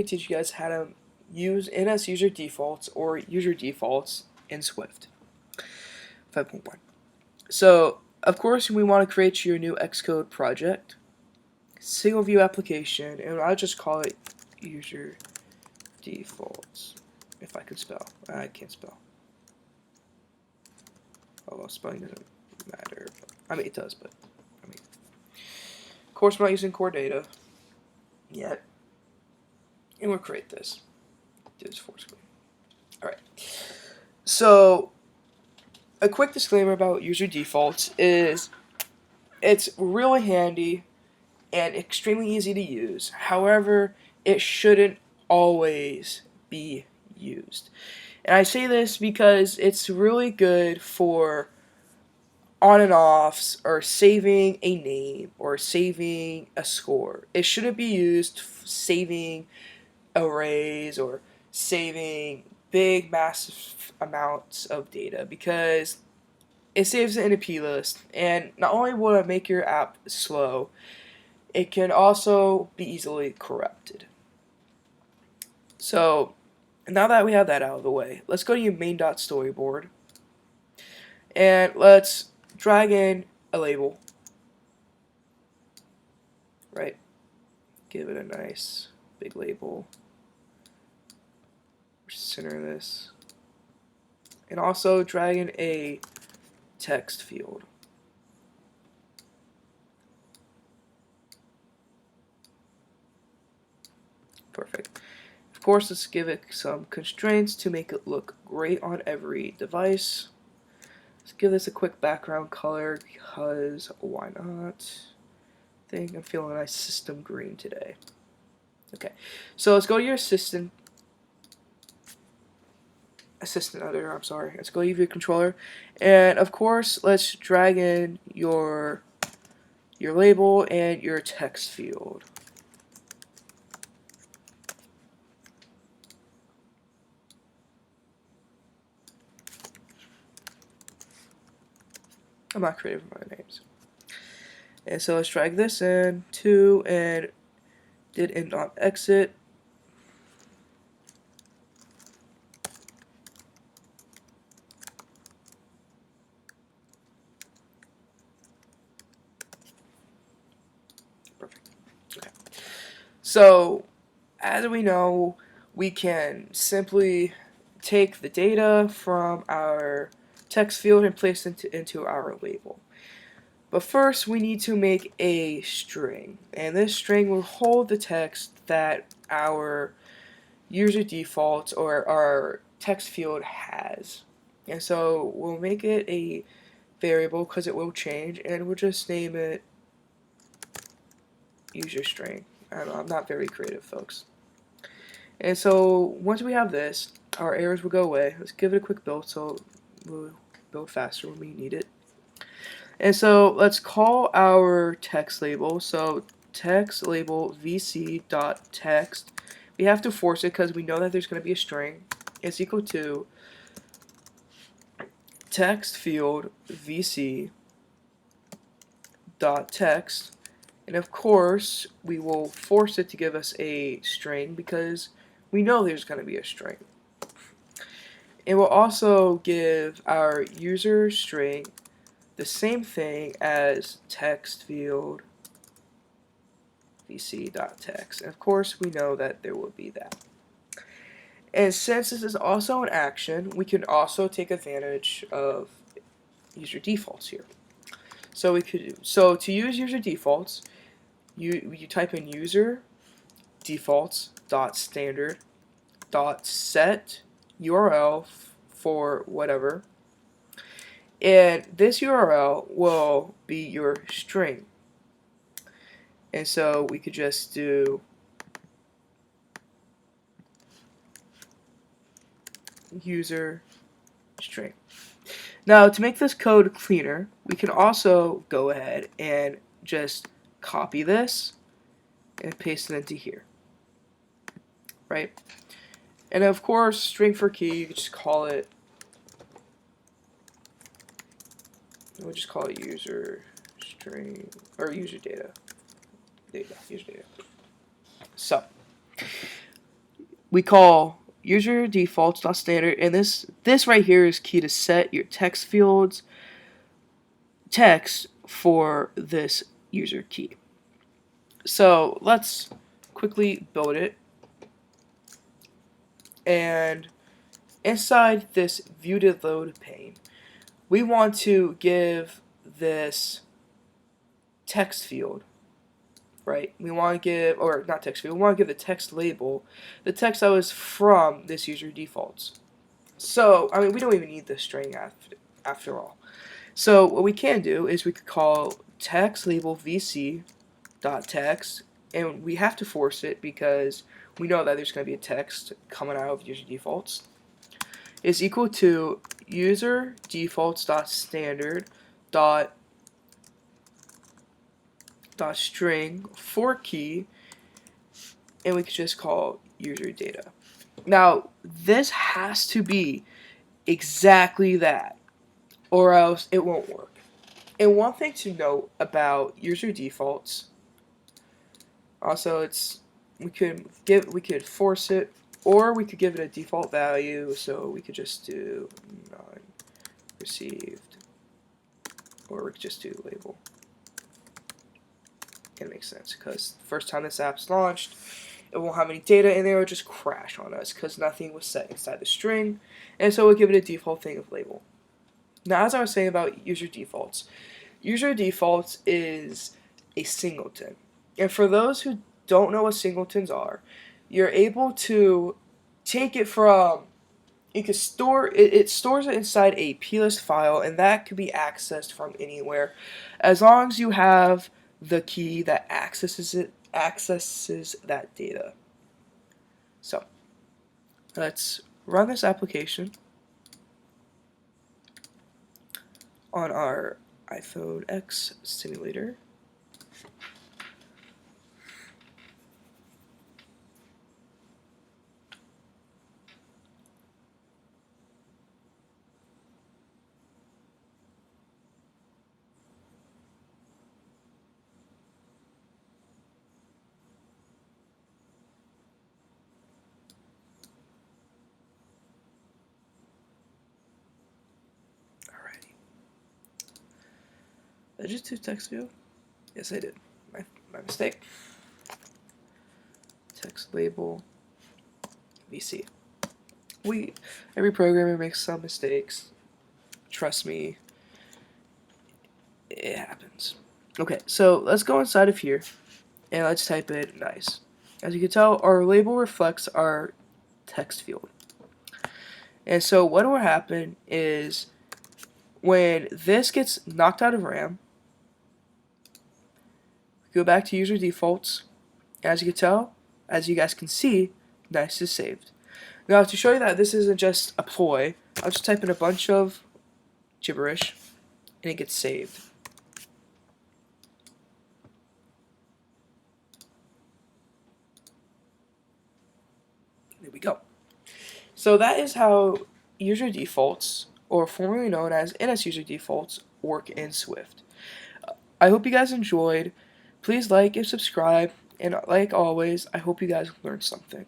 teach you guys how to use NS user defaults or user defaults in Swift 5.1. So, of course, we want to create your new Xcode project, single view application, and I'll just call it user defaults. If I could spell, I can't spell. Although spelling doesn't matter. I mean, it does, but of course, we're not using core data yet. And we'll create this. Do this for screen. Alright. So, a quick disclaimer about user defaults is it's really handy and extremely easy to use. However, it shouldn't always be used. And I say this because it's really good for on and offs or saving a name or saving a score. It shouldn't be used saving arrays or saving big massive amounts of data, because it saves it in a plist, and not only will it make your app slow, it can also be easily corrupted. So now that we have that out of the way, let's go to your main.storyboard and let's drag in a label, right? Give it a nice big label. Center this. And also drag in a text field. Perfect. Of course, let's give it some constraints to make it look great on every device. Let's give this a quick background color because why not? I think I'm feeling a nice system green today. Okay, so let's go to your assistant editor, I'm sorry. Let's go to your controller. And of course, let's drag in your label and your text field. I'm not creative with my names. And so let's drag this in to and did end on exit. Perfect. Okay. So as we know, we can simply take the data from our text field and place it into our label. But first, we need to make a string, and this string will hold the text that our user default or our text field has. And so we'll make it a variable because it will change, and we'll just name it user string. I don't know, I'm not very creative, folks. And so once we have this, our errors will go away. Let's give it a quick build so we'll build faster when we need it. And so let's call our text label. So text label vc.text. We have to force it because we know that there's going to be a string. It's equal to text field vc.text. And of course, we will force it to give us a string because we know there's going to be a string. It will also give our user string the same thing as text field vc.text. And of course, we know that there will be that. And since this is also an action, we can also take advantage of user defaults here. So to use user defaults, you type in user defaults dot standard dot set URL for whatever, and this URL will be your string. And so we could just do user string. Now, to make this code cleaner, we can also go ahead and just copy this and paste it into here, right? And of course, string for key, you can just call it, we'll just call it user string, or user data. User data. So, we call UserDefaults.standard, and this right here is key to set your text fields text for this user key. So let's quickly build it, and inside this view to load pane, we want to give this text field, right? We want to give, or not text field, we want to give the text label the text that was from this user defaults. So, I mean, we don't even need the string after all. So what we can do is we could call text label vc.text, and we have to force it because we know that there's going to be a text coming out of user defaults, is equal to user defaults.standard dot string for key, and we could just call user data. Now this has to be exactly that, or else it won't work. And one thing to note about user defaults, also we could force it, or we could give it a default value. So we could just do none received, or we could just do label. It makes sense because the first time this app's launched, it won't have any data in there. It'll just crash on us because nothing was set inside the string, and so we'll give it a default thing of label. Now, as I was saying about user defaults is a singleton. And for those who don't know what singletons are, you're able to take it from, you can store it, it stores it inside a plist file, and that can be accessed from anywhere as long as you have the key that accesses that data. So let's run this application on our iPhone X simulator. Did I just do text view? Yes, I did. My mistake. Text label VC. Every programmer makes some mistakes. Trust me, it happens. Okay, so let's go inside of here and let's type in nice. As you can tell, our label reflects our text field. And so what will happen is when this gets knocked out of RAM, go back to user defaults. As you can tell, as you guys can see, nice is saved. Now to show you that this isn't just a ploy, I'll just type in a bunch of gibberish and it gets saved. There we go. So that is how user defaults, or formerly known as NS user defaults, work in Swift. I hope you guys enjoyed. Please like and subscribe, and like always, I hope you guys learned something.